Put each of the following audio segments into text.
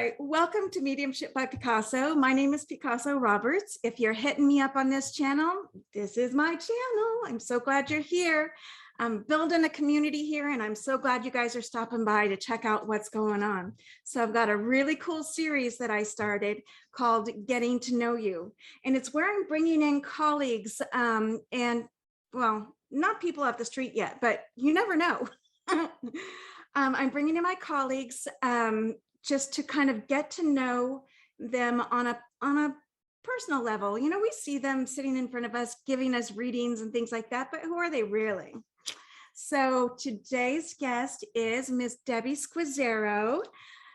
right. Welcome to Mediumship by Picasso. My name is Picasso Roberts. If you're hitting me up on this channel, this is my channel. I'm so glad you're here. I'm building a community here, and I'm so glad you guys are stopping by to check out what's going on. So I've got a really cool series that I started called Getting to Know You. And it's where I'm bringing in colleagues and, well, not people off the street yet, but you never know. I'm bringing in my colleagues just to kind of get to know them on a personal level. You know, we see them sitting in front of us, giving us readings and things like that, but who are they really? So today's guest is Miss Debbie Squizzero.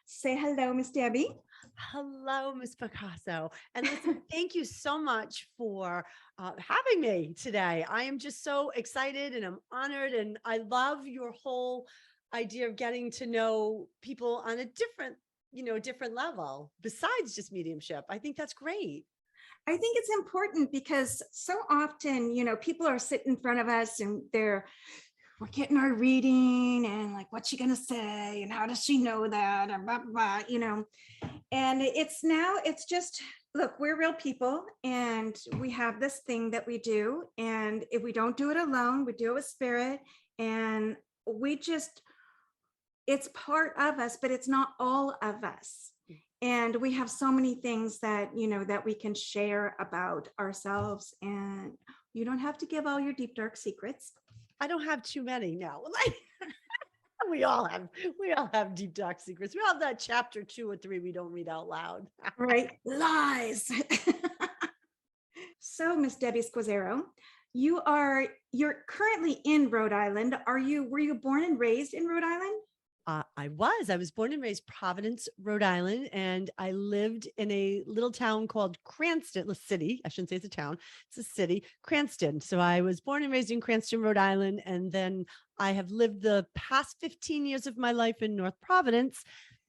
Say hello, Miss Debbie. Hello, Miss Picasso. And listen, thank you so much for having me today. I am just so excited and I'm honored, and I love your whole idea of getting to know people on a different level besides just mediumship. I think that's great. I think it's important because so often, you know, people are sitting in front of us and we're getting our reading and like, what's she gonna say? And how does she know that? And blah, blah, blah, you know, and it's just, look, we're real people and we have this thing that we do. And if we don't do it alone, we do it with spirit, and it's part of us, but it's not all of us. And we have so many things that, you know, that we can share about ourselves, and you don't have to give all your deep, dark secrets. I don't have too many now. we all have deep dark secrets. We all have that chapter 2 or 3 we don't read out loud. Right? Lies. So, Miss Debbie Squizzero, you're currently in Rhode Island. Were you born and raised in Rhode Island? I was born and raised Providence, Rhode Island, and I lived in a little town called Cranston, a city. I shouldn't say it's a town. It's a city, Cranston. So I was born and raised in Cranston, Rhode Island. And then I have lived the past 15 years of my life in North Providence.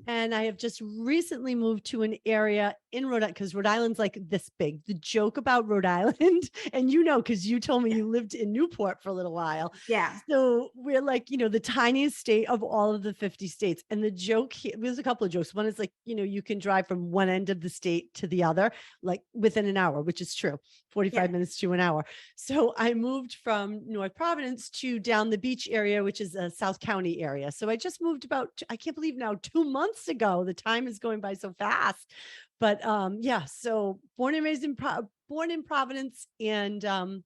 And I have just recently moved to an area in Rhode Island, because Rhode Island's like this big. The joke about Rhode Island, and you know, because you told me you lived in Newport for a little while. Yeah. So we're like, the tiniest state of all of the 50 states. And the joke here, there's a couple of jokes. One is like, you can drive from one end of the state to the other, like within an hour, which is true, 45 minutes to an hour. So I moved from North Providence to down the beach area, which is a South County area. So I just moved about, I can't believe now, 2 months ago. The time is going by so fast. But so born in Providence, and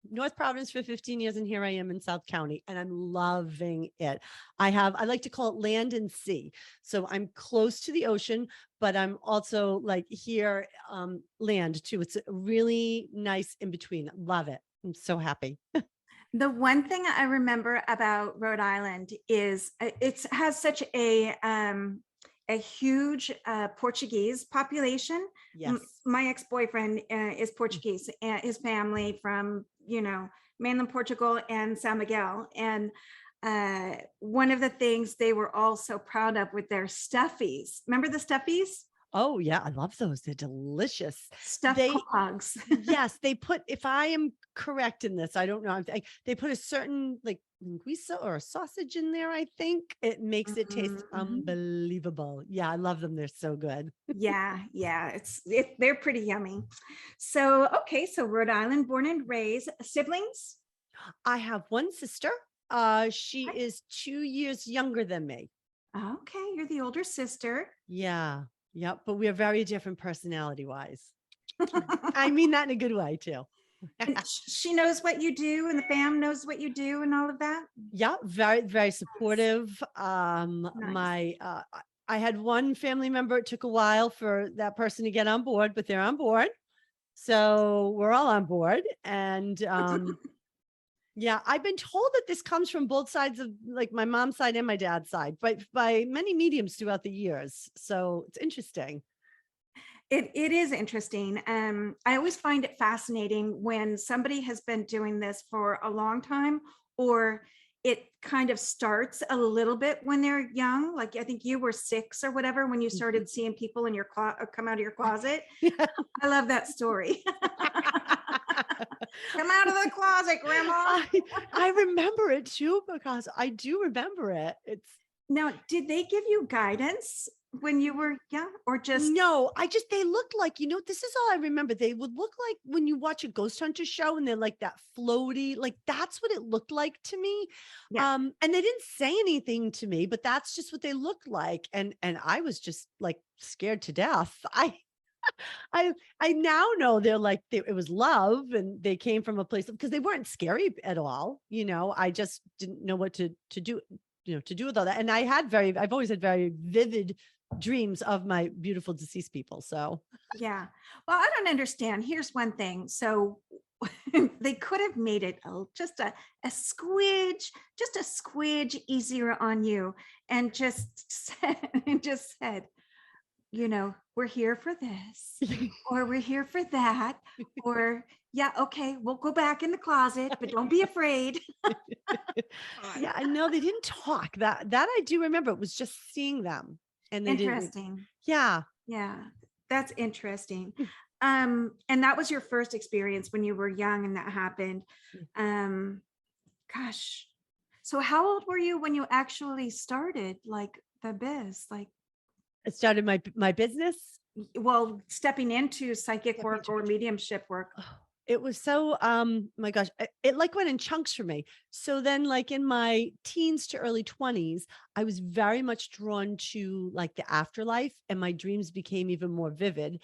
North Providence for 15 years, and here I am in South County, and I'm loving it. I like to call it land and sea. So I'm close to the ocean, but I'm also like here, land too. It's really nice in between. Love it. I'm so happy. The one thing I remember about Rhode Island is it has such a huge Portuguese population. Yes. My ex-boyfriend is Portuguese, and his family from, mainland Portugal and San Miguel. And one of the things they were all so proud of with their stuffies. Remember the stuffies? Oh yeah, I love those. They're delicious. Stuffed hogs. Yes, they put, if I am correct in this, I don't know, they put a certain like linguiça or a sausage in there. I think it makes it taste unbelievable. Yeah, I love them. They're so good. Yeah, they're pretty yummy. So, okay, so Rhode Island, born and raised. Siblings? I have one sister. She is 2 years younger than me. Okay, you're the older sister. Yeah. Yep. But we are very different personality wise. I mean that in a good way too. And she knows what you do, and the fam knows what you do, and all of that. Yeah. Very, very supportive. Nice. I had one family member. It took a while for that person to get on board, but they're on board. So we're all on board. And, yeah, I've been told that this comes from both sides of like my mom's side and my dad's side, but by many mediums throughout the years. So it's interesting. It is interesting. I always find it fascinating when somebody has been doing this for a long time, or it kind of starts a little bit when they're young. Like I think you were 6 or whatever when you started seeing people in your come out of your closet. Yeah. I love that story. Come out of the closet, Grandma. I remember it too, because I do remember it. Now, did they give you guidance when you were young, or just, No, they looked like, this is all I remember. They would look like when you watch a ghost hunter show and they're like that floaty, like that's what it looked like to me. yeah, And they didn't say anything to me, but that's just what they looked like. And I was just like scared to death. I, I now know they're like, it was love and they came from a place because they weren't scary at all. I just didn't know what to do, to do with all that. And I've always had very vivid dreams of my beautiful deceased people. So yeah. Well, I don't understand. Here's one thing. So they could have made it just a squidge easier on you, and just said, we're here for this, or we're here for that, or yeah, okay, we'll go back in the closet, but don't be afraid. yeah, I know they didn't talk. That I do remember. It was just seeing them, and they didn't. Interesting. Yeah. Yeah, that's interesting. And that was your first experience when you were young and that happened. Um, gosh. So how old were you when you actually started like the biz? Like, I started my business. well, stepping into psychic Stepping work into or mediumship work. Oh, it was so my gosh, it like went in chunks for me. So then like in my teens to early 20s, I was very much drawn to like the afterlife, and my dreams became even more vivid.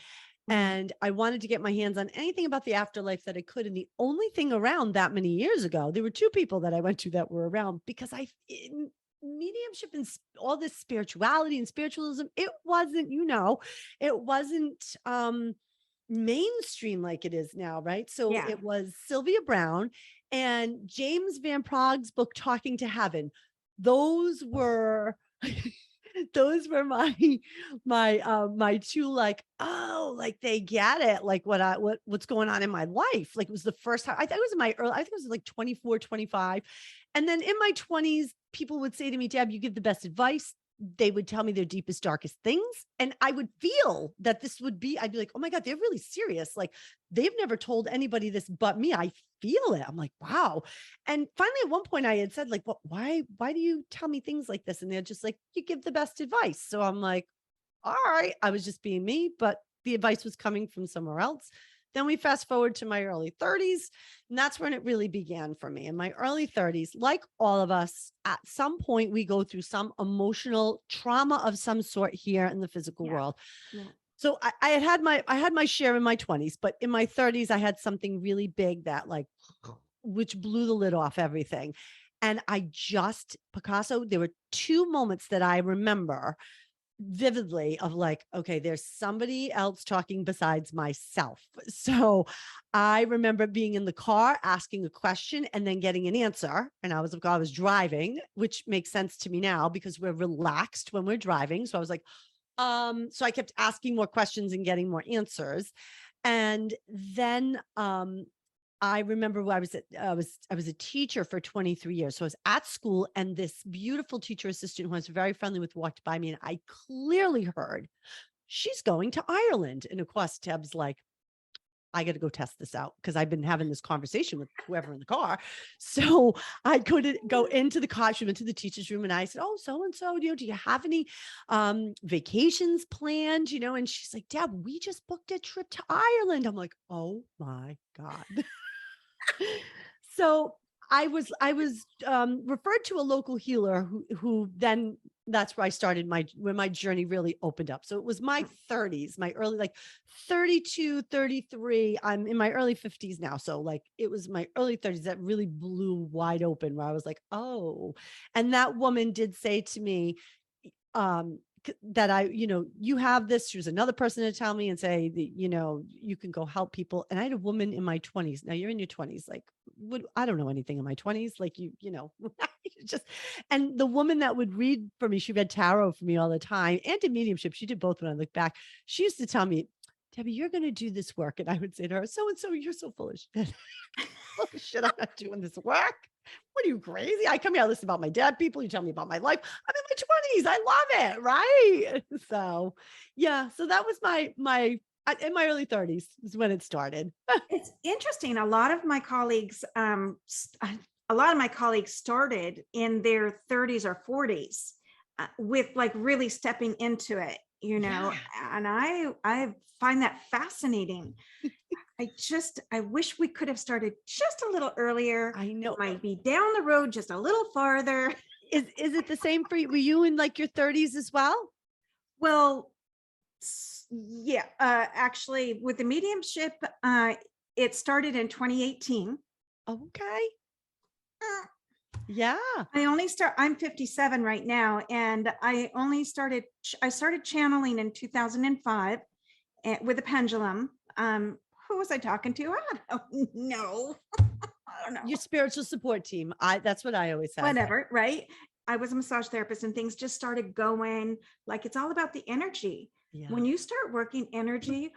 Mhm. And I wanted to get my hands on anything about the afterlife that I could. And the only thing around that many years ago, there were two people that I went to that were around, because mediumship and all this spirituality and spiritualism, it wasn't mainstream like it is now, right? So Yeah. it was Sylvia Brown and James Van Prague's book Talking to Heaven. Those were those were my two, like, oh, like they get it, like what's going on in my life. Like it was the first time, I think it was in my early, I think it was like 24, 25. And then in my 20s, people would say to me, Deb, you give the best advice. They would tell me their deepest, darkest things. And I would feel that I'd be like, oh my God, they're really serious. Like they've never told anybody this but me. I feel it. I'm like, wow. And finally, at one point I had said like, why do you tell me things like this? And they're just like, you give the best advice. So I'm like, all right, I was just being me, but the advice was coming from somewhere else. Then we fast forward to my early 30s, and that's when it really began for me. In my early 30s, like all of us, at some point we go through some emotional trauma of some sort here in the physical Yeah. world. Yeah. So I had my share in my 20s, but in my 30s I had something really big that like which blew the lid off everything. And Picasso, there were two moments that I remember vividly of like, okay, there's somebody else talking besides myself. So I remember being in the car asking a question and then getting an answer. And I was driving, which makes sense to me now because we're relaxed when we're driving. So I was like, so I kept asking more questions and getting more answers. And then I remember I was a teacher for 23 years. So I was at school, and this beautiful teacher assistant who I was very friendly with walked by me, and I clearly heard she's going to Ireland. And of course, Deb's like, I got to go test this out because I've been having this conversation with whoever in the car. So I couldn't go into the car. She went to the teacher's room and I said, oh, so-and-so, do you have any vacations planned? And she's like, Deb, we just booked a trip to Ireland. I'm like, oh my God. So I was referred to a local healer who then that's where I started where my journey really opened up. So it was my 30s, my early, like 32, 33. I'm in my early 50s now. So like it was my early 30s that really blew wide open, where I was like, oh. And that woman did say to me, that you have this. She was another person to tell me and say that, you can go help people. And I had a woman in my 20s. Now you're in your 20s. Like, I don't know anything in my 20s. Like just, and the woman that would read for me, she read tarot for me all the time and did mediumship. She did both when I look back. She used to tell me, Debbie, you're going to do this work. And I would say to her, so-and-so, you're so full of shit. Full of shit. I'm not doing this work. What are you, crazy? I come here, I listen about my dead people. You tell me about my life. I'm in my 20s. I love it. Right. So yeah. So that was in my early 30s is when it started. It's interesting. A lot of my colleagues, started in their 30s or 40s. with like really stepping into it, Yeah. and I find that fascinating. I wish we could have started just a little earlier. I It know. might be down the road just a little farther. Is it the same for you? Were you in like your 30s as well? Well, yeah, actually with the mediumship, it started in 2018. Okay. Uh, Yeah. I'm 57 right now, and I started channeling in 2005 with a pendulum. Who was I talking to? I don't know. I don't know. Your spiritual support team. That's what I always say. Whatever, right? I was a massage therapist, and things just started going like it's all about the energy. Yeah. When you start working energy,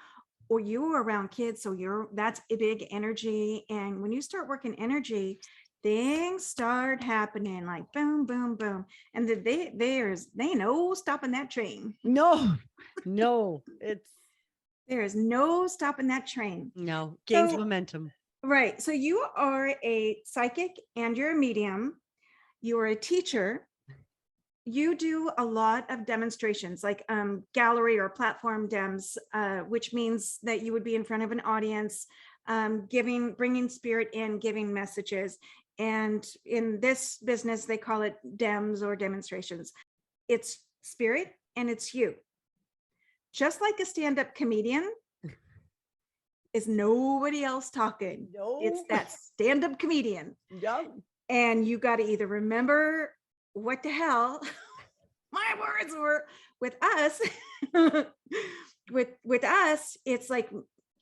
or you were around kids, so that's a big energy. And when you start working energy, things start happening like boom, boom, boom. And there's no stopping that train. No, There is no stopping that train. no, gains So, momentum. right. So you are a psychic and you're a medium. You are a teacher. You do a lot of demonstrations like gallery or platform dems, which means that you would be in front of an audience, bringing spirit in, giving messages. And in this business, they call it dems or demonstrations. It's spirit and it's you. Just like a stand-up comedian, is nobody else talking. No. It's that stand-up comedian. Yep. And you got to either remember what the hell my words were. With us. with us, it's like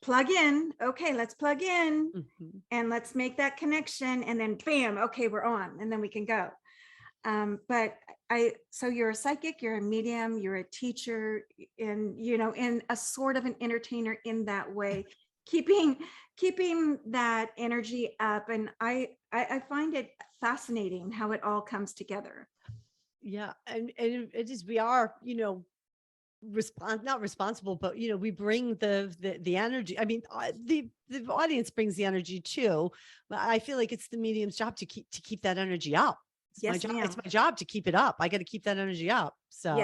plug in. Okay, let's plug in and let's make that connection, and then bam, okay, we're on, and then we can go. But so you're a psychic, you're a medium, you're a teacher, and in a sort of an entertainer in that way, keeping that energy up. And I find it fascinating how it all comes together. Yeah. And it is, we are, not responsible, but we bring the energy. I mean, the audience brings the energy too, but I feel like it's the medium's job to keep that energy up. It's my Yes, job. ma'am. It's my job to keep it up. I got to keep that energy up. So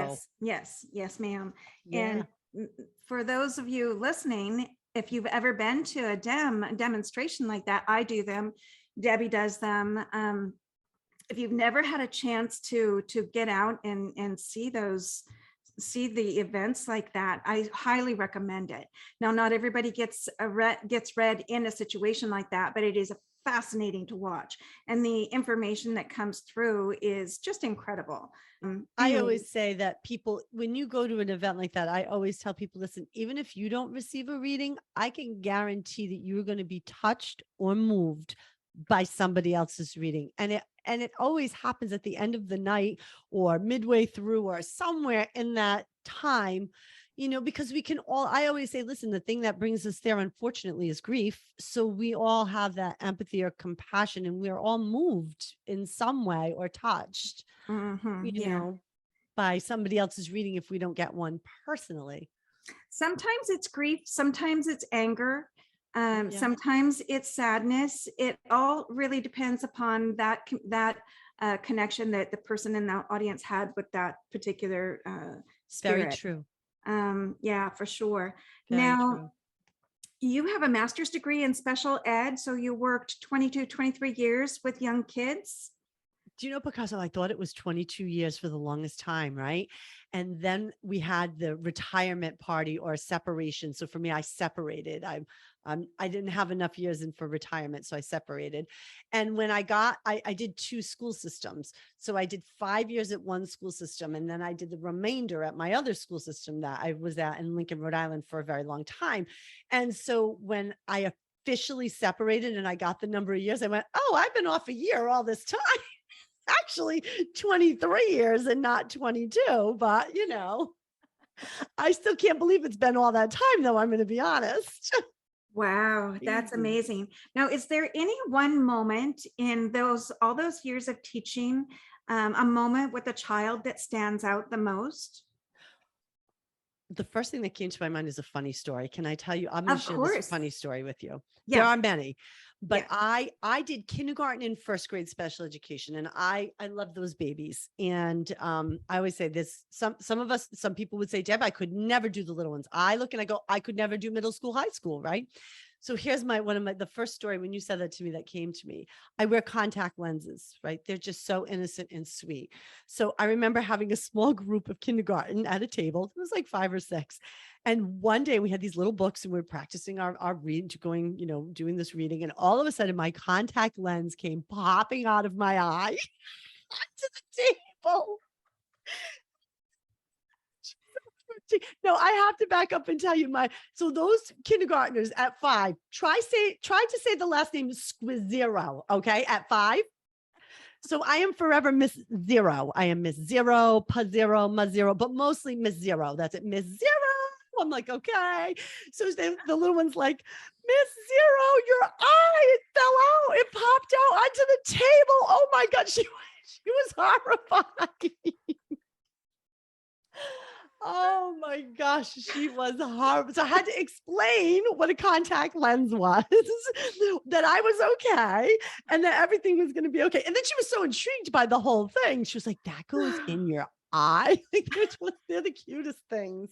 Yes, ma'am. yeah. And for those of you listening, if you've ever been to a demonstration like that, I do them. Debbie does them. If you've never had a chance to get out and see the events like that, I highly recommend it. Now, not everybody gets read in a situation like that, but it is fascinating to watch, and the information that comes through is just incredible. I always say that people, when you go to an event like that, I always tell people, listen, even if you don't receive a reading, I can guarantee that you're going to be touched or moved by somebody else's reading. And it always happens at the end of the night or midway through or somewhere in that time, because we can all, I always say, listen, the thing that brings us there, unfortunately, is grief. So we all have that empathy or compassion, and we're all moved in some way or touched, by somebody else's reading if we don't get one personally. Sometimes it's grief, sometimes it's anger. Sometimes it's sadness. It all really depends upon that connection that the person in the audience had with that particular spirit. Very true. Yeah, for sure. Very now, true. You have a master's degree in special ed, so you worked 22, 23 years with young kids. Do you know, Picasso, I thought it was 22 years for the longest time, right? And then we had the retirement party or separation. So for me, I separated. I didn't have enough years in for retirement, so I separated. And when I did 2 school systems. So I did 5 years at one school system, and then I did the remainder at my other school system that I was at in Lincoln, Rhode Island for a very long time. And so when I officially separated and I got the number of years, I went, oh, I've been off a year all this time. Actually 23 years and not 22, but I still can't believe it's been all that time, though. I'm going to be honest. Wow, that's amazing. Now, is there any one moment in all those years of teaching, a moment with a child that stands out the most? The first thing that came to my mind is a funny story. Can I tell you? I'm going to Of share this course. funny story with you. There Yeah. are many, but Yeah. I did kindergarten and first grade special education, and I love those babies. And I always say this: some people would say, Deb, I could never do the little ones. I look and I go, I could never do middle school, high school, right? So here's the first story when you said that to me that came to me. I wear contact lenses, right? They're just so innocent and sweet. So I remember having a small group of kindergarten at a table. It was like 5 or 6. And one day we had these little books and we were practicing our reading, doing this reading. And all of a sudden my contact lens came popping out of my eye onto the table. No, I have to back up and tell you so those kindergartners at 5, try to say the last name Squizzero, okay, at 5. So I am forever Miss Zero. I am Miss Zero, Pa Zero, Ma Zero, but mostly Miss Zero. That's it, Miss Zero. I'm like, okay. So the little one's like, Miss Zero, your eye, it fell out. It popped out onto the table. Oh my God. She was horrified. Oh my gosh, she was horrible. So I had to explain what a contact lens was, that I was okay, and that everything was going to be okay. And then she was so intrigued by the whole thing. She was like, that goes in your eye. Like they're the cutest things.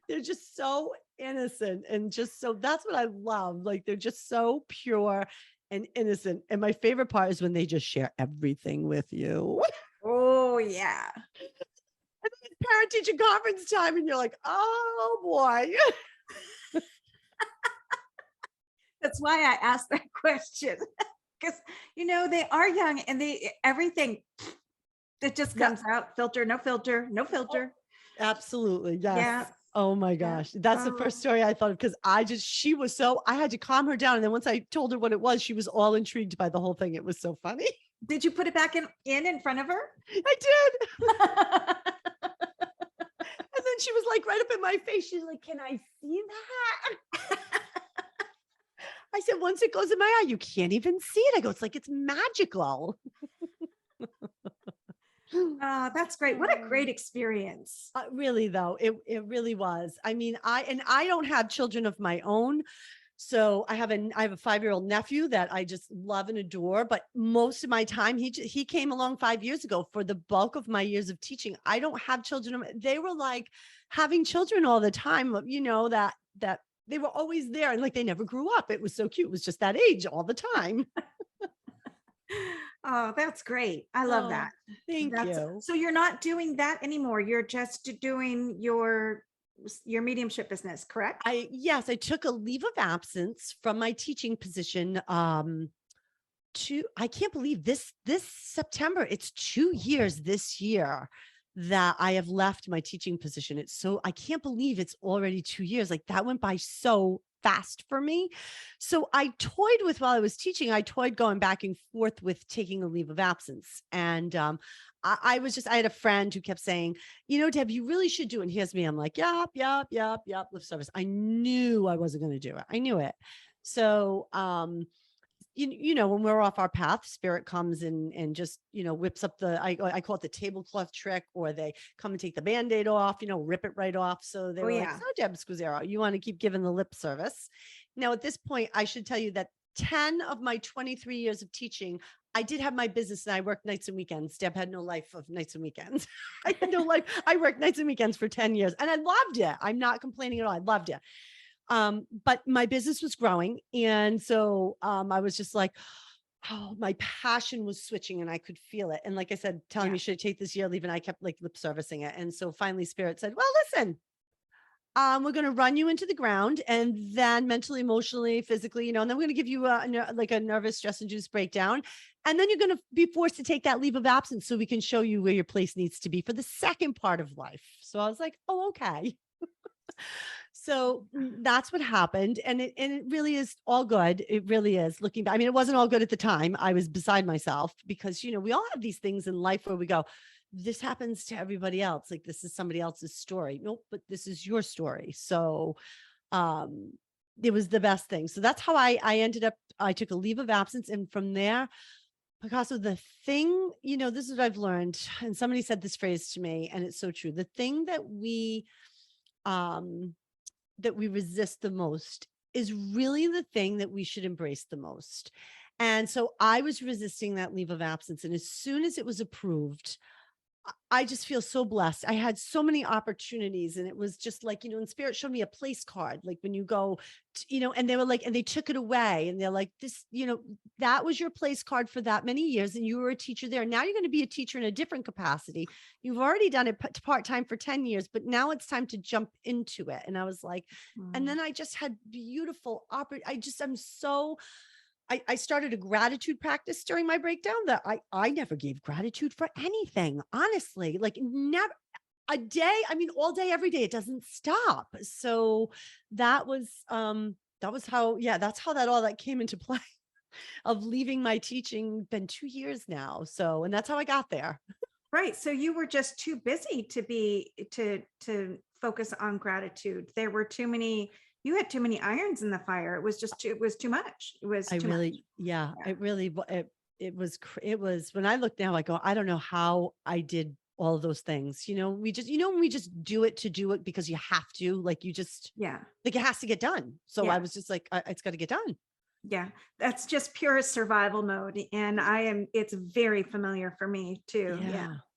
They're just so innocent and just so that's what I love. Like they're just so pure and innocent. And my favorite part is when they just share everything with you. Oh, yeah. And then it's parent teacher conference time, and you're like, oh boy. That's why I asked that question. Because, they are young and everything that just comes out, filter, no filter, no filter. Absolutely. Yes. Yeah. Oh my Yeah. gosh. That's the first story I thought of because I had to calm her down. And then once I told her what it was, she was all intrigued by the whole thing. It was so funny. Did you put it back in front of her? I did. And then she was like right up in my face. She's like, can I see that? I said, once it goes in my eye, you can't even see it. I go, it's like, it's magical. That's great. What a great experience. Really though, it really was. I mean, I don't have children of my own. So I have a 5-year-old nephew that I just love and adore, but most of my time, he came along 5 years ago. For the bulk of my years of teaching, I don't have children. They were like having children all the time, that they were always there and like they never grew up. It was so cute. It was just that age all the time. Oh, that's great. I love that. Thank you. So you're not doing that anymore. You're just doing your mediumship business, correct? Yes, I took a leave of absence from my teaching position. I can't believe this September, it's 2 years this year that I have left my teaching position. I can't believe it's already 2 years. Like that went by so fast for me. So while I was teaching, I toyed going back and forth with taking a leave of absence. And I had a friend who kept saying, Deb, you really should do it. And here's me. I'm like, yep, lift service. I knew I wasn't going to do it. I knew it. So, when we're off our path, spirit comes and just, whips up I call it the tablecloth trick, or they come and take the Band-Aid off, rip it right off. So they were like, so Deb Squizzero, you want to keep giving the lip service. Now, at this point, I should tell you that 10 of my 23 years of teaching, I did have my business and I worked nights and weekends. Deb had no life of nights and weekends. I had no life. I worked nights and weekends for 10 years and I loved it. I'm not complaining at all. I loved it. But my business was growing. And so I was just like, oh, my passion was switching and I could feel it. And like I said, telling me, should I take this year leave? And I kept like lip servicing it. And so finally Spirit said, well, listen, we're going to run you into the ground and then mentally, emotionally, physically, and then we're going to give you a nervous stress induced breakdown. And then you're going to be forced to take that leave of absence so we can show you where your place needs to be for the second part of life. So I was like, oh, okay. So that's what happened. And it really is all good. It really is looking back. I mean, it wasn't all good at the time. I was beside myself because, we all have these things in life where we go, this happens to everybody else. Like this is somebody else's story. Nope, but this is your story. So it was the best thing. So that's how I ended up, I took a leave of absence. And from there, Picasso, the thing, this is what I've learned. And somebody said this phrase to me and it's so true. The thing that we that we resist the most is really the thing that we should embrace the most. And so I was resisting that leave of absence. And as soon as it was approved, I just feel so blessed. I had so many opportunities, and it was just like, and Spirit showed me a place card, like when you go, and they were like, and they took it away, and they're like, this, that was your place card for that many years, and you were a teacher there. Now you're going to be a teacher in a different capacity. You've already done it part-time for 10 years, but now it's time to jump into it. And I was like, and then I just had beautiful I'm so, I started a gratitude practice during my breakdown that I never gave gratitude for anything, honestly, like never a day. I mean, all day, every day, it doesn't stop. So that was how, that's how all that came into play of leaving my teaching. Been 2 years now. So, and that's how I got there. Right. So you were just too busy to focus on gratitude. There were you had too many irons in the fire. It was too much. It was too much. Yeah, it was when I look now, I go, I don't know how I did all of those things. We just do it to do it because you have to, like, like it has to get done. So I was just like, it's got to get done. Yeah, that's just pure survival mode. And it's very familiar for me too.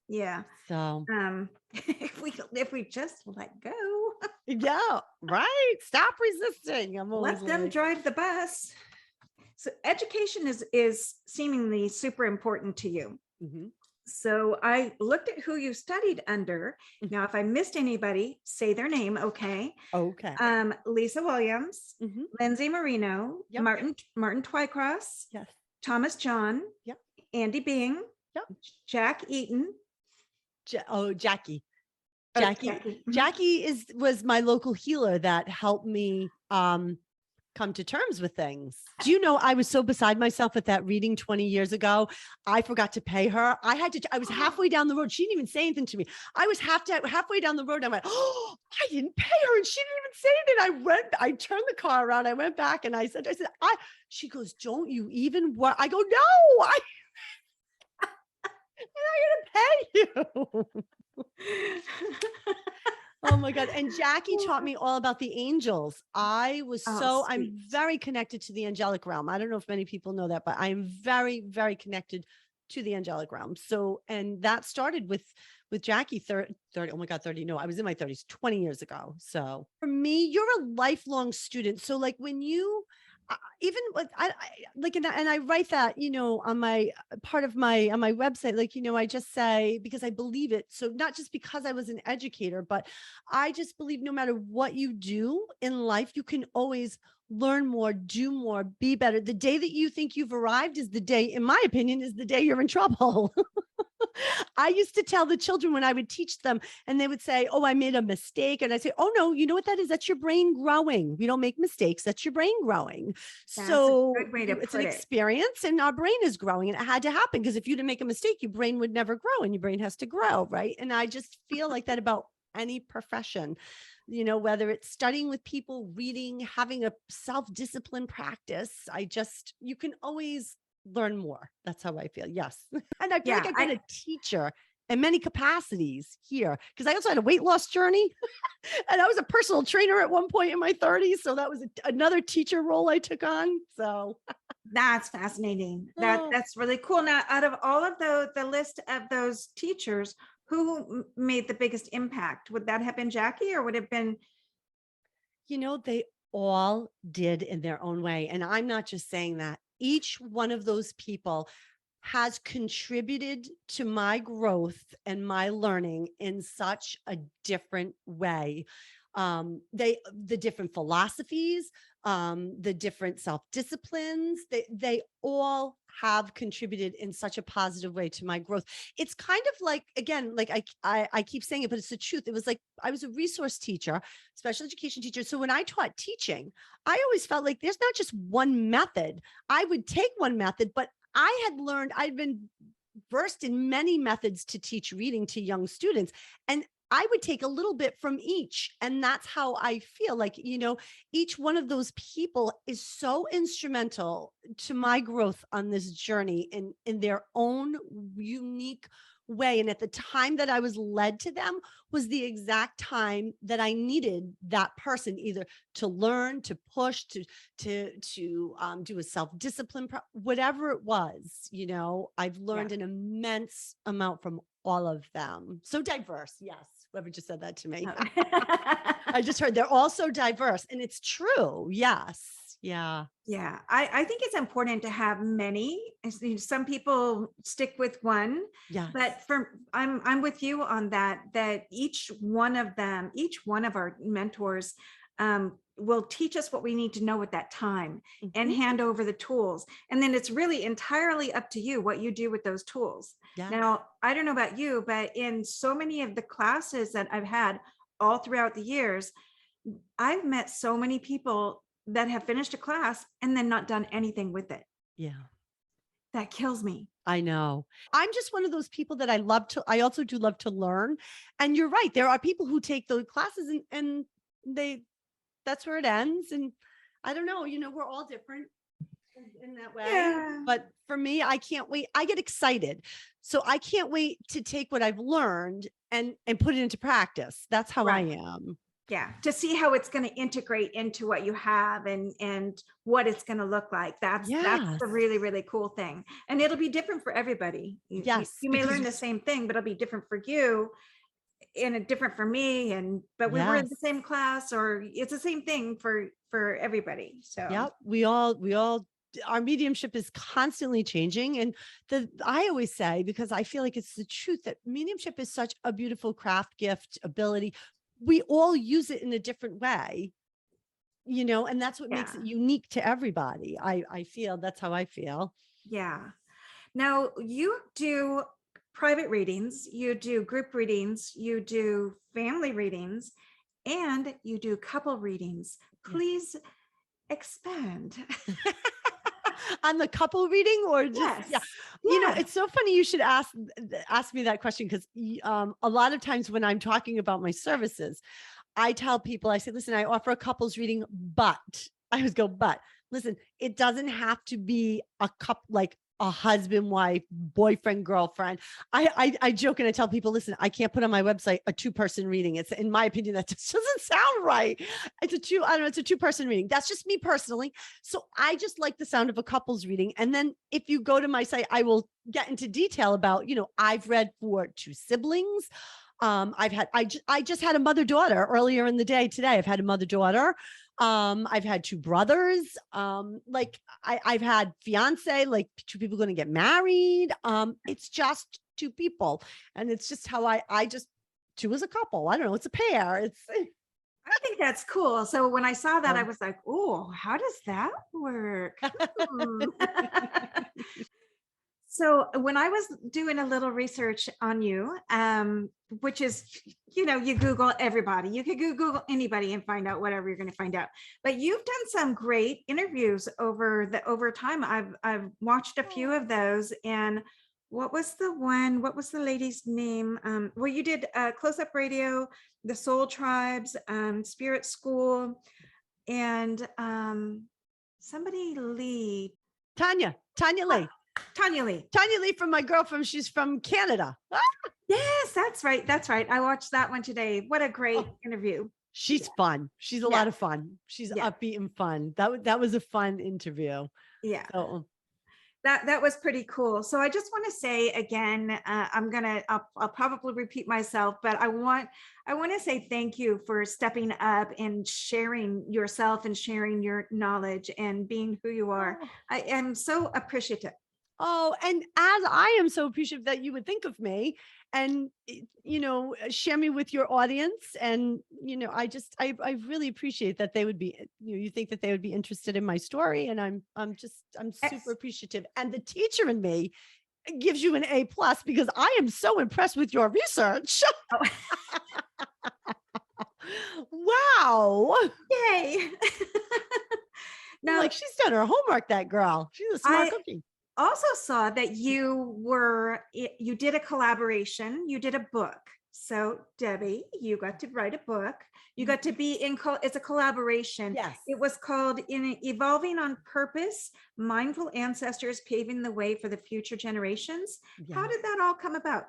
Yeah. So, if we just let go. Yeah, right. Stop resisting. Let them drive the bus. So education is seemingly super important to you. Mm-hmm. So I looked at who you studied under. Now, if I missed anybody, say their name. Okay. Okay. Lisa Williams, Lindsay Marino, Martin Twycross, yes, Thomas John, Andy Bing, Jack Eaton. Jackie. Oh, Jackie was my local healer that helped me come to terms with things. Do you know, I was so beside myself at that reading 20 years ago. I forgot to pay her. I was halfway down the road. She didn't even say anything to me. I was halfway down the road. And I went, oh, I didn't pay her. And she didn't even say anything. I turned the car around. I went back and I said, she goes, don't you even worry. I go, no, I'm going to pay you. Oh my God. And Jackie taught me all about the angels. I'm very connected to the angelic realm. I don't know if many people know that, but I'm very, very connected to the angelic realm. So, and that started with Jackie 30, oh my God, 30. No, I was in my 30s 20 years ago. So for me, you're a lifelong student. So like when you, even with and I write that, on my part of on my website, like, I just say, because I believe it. So not just because I was an educator, but I just believe no matter what you do in life, you can always learn more, do more, be better. The day that you think you've arrived is the day, in my opinion, is the day you're in trouble. I used to tell the children when I would teach them and they would say, oh, I made a mistake. And I say, oh, no, you know what that is? That's your brain growing. We don't make mistakes. That's your brain growing. That's so a good way to it's put an it. experience and our brain is growing, and it had to happen because if you didn't make a mistake, your brain would never grow and your brain has to grow. Right. And I just feel like that about any profession, whether it's studying with people, reading, having a self-discipline practice, you can always learn more. That's how I feel. Yes. And I feel like I've been a teacher in many capacities here because I also had a weight loss journey and I was a personal trainer at one point in my 30s. So that was another teacher role I took on. So that's fascinating. That's really cool. Now, out of all of the list of those teachers, who made the biggest impact? Would that have been Jackie or would it have been? They all did in their own way. And I'm not just saying that. Each one of those people has contributed to my growth and my learning in such a different way. The different philosophies, the different self-disciplines, they all have contributed in such a positive way to my growth. It's kind of like, again, like I keep saying it, but it's the truth. It was like, I was a resource teacher, special education teacher. So when I taught teaching, I always felt like there's not just one method. I would take one method, but I'd been versed in many methods to teach reading to young students. And I would take a little bit from each. And that's how I feel like, each one of those people is so instrumental to my growth on this journey in their own unique way. And at the time that I was led to them was the exact time that I needed that person, either to learn, to push, to do a self-discipline, whatever it was. I've learned an immense amount from all of them. So diverse. Yes. Whoever just said that to me. I just heard they're all so diverse, and it's true. Yes. Yeah. Yeah. I think it's important to have many. Some people stick with one, Yes. but I'm with you on that each one of them, each one of our mentors, will teach us what we need to know at that time and hand over the tools. And then it's really entirely up to you what you do with those tools. Yes. Now, I don't know about you, but in so many of the classes that I've had all throughout the years, I've met so many people that have finished a class and then not done anything with it. Yeah. That kills me. I know. I'm just one of those people that I also do love to learn. And you're right. There are people who take those classes and that's where it ends. And I don't know, we're all different in that way. Yeah. But for me, I can't wait. I get excited. So I can't wait to take what I've learned and put it into practice. That's how Right. I am. Yeah. To see how it's going to integrate into what you have and what it's going to look like. That's the really, really cool thing. And it'll be different for everybody. Yes. You may learn the same thing, but it'll be different for you and different for me. But we were in the same class, or it's the same thing for everybody. So yep, we all our mediumship is constantly changing. And I always say, because I feel like it's the truth, that mediumship is such a beautiful craft, gift, ability. We all use it in a different way, and that's what makes it unique to everybody. I feel that's how I feel. Yeah. Now you do private readings, you do group readings, you do family readings, and you do couple readings. Please expand. On the couple reading, or just, it's so funny you should ask me that question, because a lot of times when I'm talking about my services, I tell people, I say, listen, I offer a couples reading, but I always go, but listen, it doesn't have to be a couple, like a husband, wife, boyfriend, girlfriend. I joke and I tell people, listen, I can't put on my website a 2-person reading. It's, in my opinion, that just doesn't sound right. It's a 2-person reading. That's just me personally. So I just like the sound of a couples reading. And then if you go to my site, I will get into detail about, I've read for 2 siblings. I just had a mother-daughter earlier in the day today. I've had a mother-daughter. I've had 2 brothers. I've had fiance, like 2 people going to get married. It's just 2 people. And it's just how I just 2 as a couple. I don't know. It's a pair. I think that's cool. So when I saw that, I was like, oh, how does that work? So when I was doing a little research on you, which is, you Google everybody, you could Google anybody and find out whatever you're going to find out. But you've done some great interviews over time. I've watched a few of those. And what was the lady's name? Well, you did Close Up Radio, the Soul Tribes, Spirit School, and somebody Lee. Tanya Lee. Tanya Lee from my girlfriend. She's from Canada. Yes, that's right. I watched that one today. What a great interview. She's fun. She's a lot of fun. She's upbeat and fun. That was a fun interview. Yeah. So that was pretty cool. So I just want to say again, I'll probably repeat myself, but I want to say thank you for stepping up and sharing yourself and sharing your knowledge and being who you are. I am so appreciative. Oh, and as I am so appreciative that you would think of me and, share me with your audience. And, I really appreciate that they would be, you think that they would be interested in my story. And I'm super appreciative. And the teacher in me gives you an A+ because I am so impressed with your research. Wow. Yay. Now, like, she's done her homework, that girl. She's a smart cookie. Also saw that you did a collaboration, you did a book. So Debbie, you got to write a book. You got to be it's a collaboration. Yes. It was called Evolving on Purpose, Mindful Ancestors Paving the Way for the Future Generations. Yeah. How did that all come about?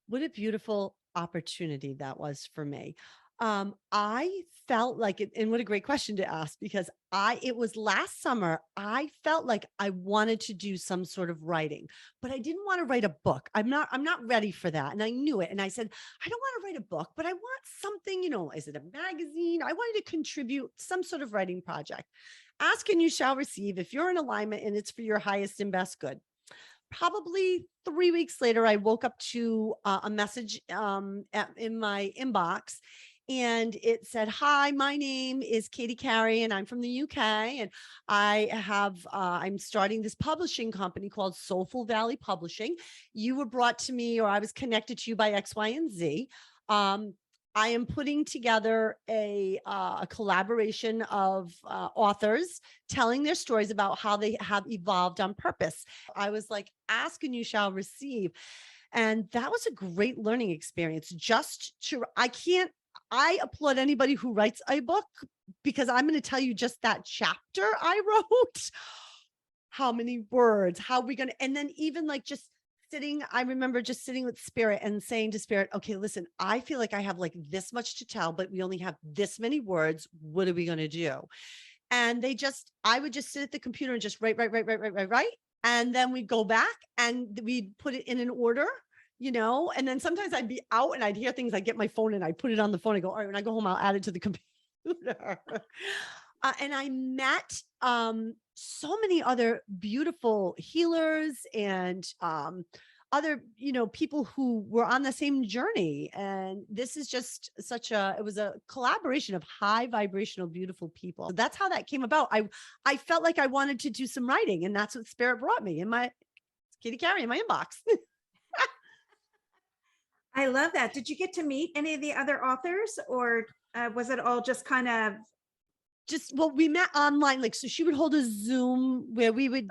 What a beautiful opportunity that was for me. I felt like it, and what a great question to ask, because it was last summer. I felt like I wanted to do some sort of writing, but I didn't want to write a book. I'm not ready for that. And I knew it. And I said, I don't want to write a book, but I want something, is it a magazine? I wanted to contribute some sort of writing project. Ask and you shall receive if you're in alignment and it's for your highest and best good. Probably 3 weeks later, I woke up to a message in my inbox, and it said, "Hi, my name is Katie Carey, and I'm from the UK, and I'm starting this publishing company called Soulful Valley Publishing. You were brought to me, or I was connected to you by X, Y, and Z. Um, I am putting together a collaboration of authors telling their stories about how they have evolved on purpose." I was like, ask and you shall receive. And that was a great learning experience. I applaud anybody who writes a book, because I'm going to tell you just that chapter I wrote. How many words, how are we going to, and then even like just I remember just sitting with Spirit and saying to Spirit, okay, listen, I feel like I have like this much to tell, but we only have this many words. What are we going to do? And I would just sit at the computer and just write, write, write, write, write, write, write. And then we'd go back and we'd put it in an order, and then sometimes I'd be out and I'd hear things. I'd get my phone and I'd put it on the phone. I go, all right, when I go home, I'll add it to the computer. And I met so many other beautiful healers and other, people who were on the same journey. And this is just it was a collaboration of high vibrational, beautiful people. So that's how that came about. I felt like I wanted to do some writing, and that's what Spirit brought me Katie Carey in my inbox. I love that. Did you get to meet any of the other authors, or was it all just kind of? Well, we met online. Like, so she would hold a Zoom where we would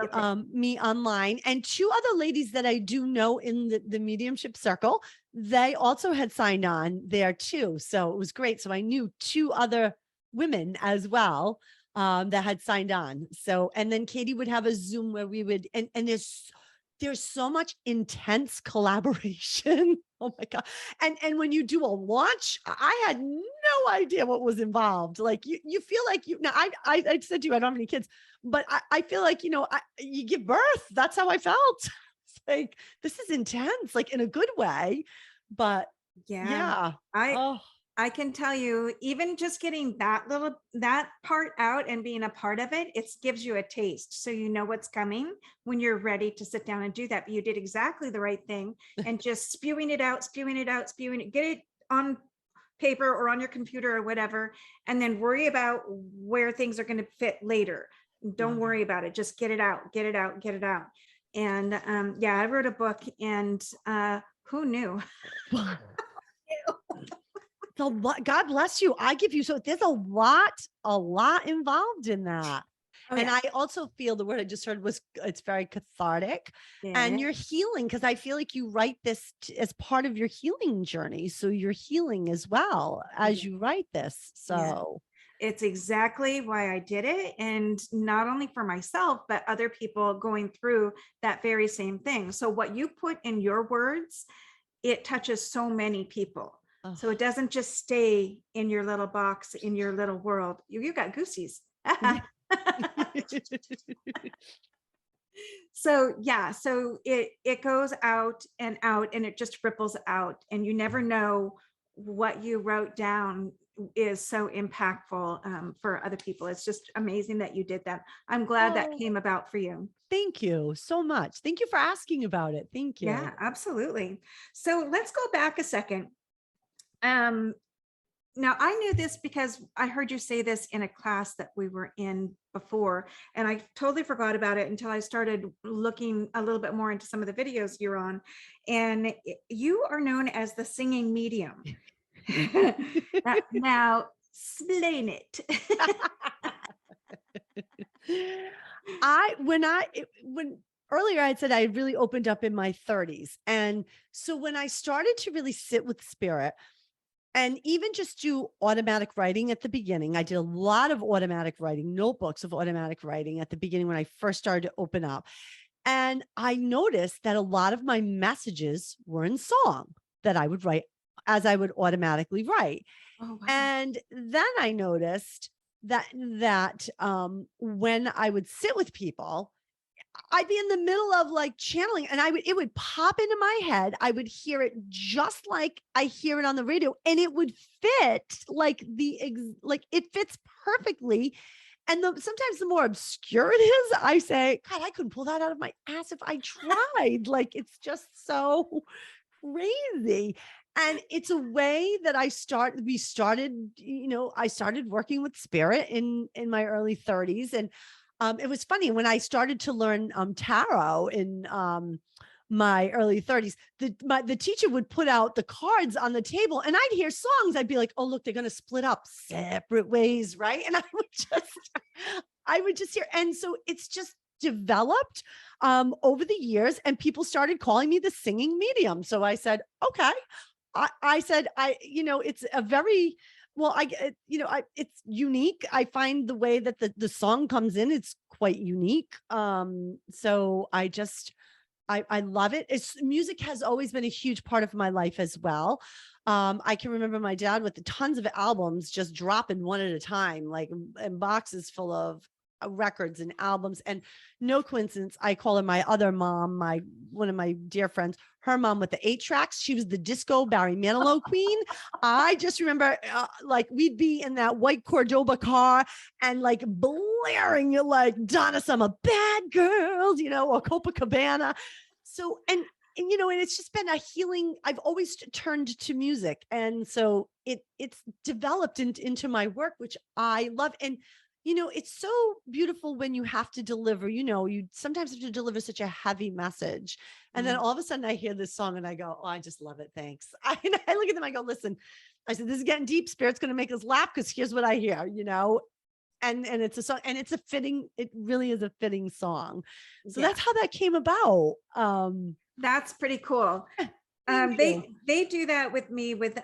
meet online, and two other ladies that I do know in the mediumship circle, they also had signed on there too. So it was great. So I knew two other women as well that had signed on. So, and then Katie would have a Zoom where we would, and there's so much intense collaboration. Oh my God. And when you do a launch, I had no idea what was involved. Like you feel like now I said to you, I don't have any kids, but I feel like, you give birth. That's how I felt. It's like, this is intense, like in a good way, but yeah. I can tell you, even just getting that part out and being a part of it, it gives you a taste. So you know what's coming when you're ready to sit down and do that. But you did exactly the right thing, and just spewing it out, get it on paper or on your computer or whatever, and then worry about where things are going to fit later. Don't worry about it. Just get it out. And I wrote a book, and who knew? So God bless you. I give you, so there's a lot involved in that. And I also feel the word I just heard was, it's very cathartic, and you're healing, because I feel like you write this as part of your healing journey. So you're healing as well as you write this. So it's exactly why I did it. And not only for myself, but other people going through that very same thing. So what you put in your words, it touches so many people. So it doesn't just stay in your little box, in your little world. You got goosies. So it goes out, and it just ripples out, and you never know what you wrote down is so impactful for other people. It's just amazing that you did that. I'm glad that came about for you. Thank you so much. Thank you for asking about it. Thank you. Yeah, absolutely. So let's go back a second. Now I knew this because I heard you say this in a class that we were in before, and I totally forgot about it until I started looking a little bit more into some of the videos you're on. And you are known as the singing medium. Now explain it. When earlier I said I really opened up in my 30s. And so when I started to really sit with Spirit and even just do automatic writing at the beginning, I did a lot of automatic writing, notebooks of automatic writing at the beginning when I first started to open up. And I noticed that a lot of my messages were in song that I would write as I would automatically write. Oh, wow. And then I noticed that when I would sit with people, I'd be in the middle of like channeling and it would pop into my head. I would hear it just like I hear it on the radio, and it would fit like like it fits perfectly. And sometimes the more obscure it is, I say, God, I couldn't pull that out of my ass if I tried. Like it's just so crazy. And it's a way that we started, I started working with spirit in my early 30s. And it was funny when I started to learn tarot in my early 30s. The teacher would put out the cards on the table, and I'd hear songs. I'd be like, "Oh, look, they're going to split up separate ways, right?" And I would just hear, and so it's just developed over the years, and people started calling me the singing medium. So I said, "Okay." I said, it's a very well, it's unique. I find the way that the song comes in, it's quite unique. So I love it. Music has always been a huge part of my life as well. I can remember my dad with tons of albums just dropping one at a time, like in boxes full of records and albums. And no coincidence, I call her my other mom, one of my dear friends, her mom with the 8 tracks. She was the disco Barry Manilow queen. I just remember like we'd be in that white Cordoba car and like blaring like Donna Summer, Bad Girls, or Copacabana. So, and it's just been a healing. I've always turned to music. And so it's developed into my work, which I love. And it's so beautiful when you have to deliver, you sometimes have to deliver such a heavy message. And then all of a sudden I hear this song and I go, oh, I just love it. Thanks. I look at them, I go, listen, I said, this is getting deep. Spirit's going to make us laugh because here's what I hear, and it's a song, and it really is a fitting song. So that's how that came about. That's pretty cool. They do that with me with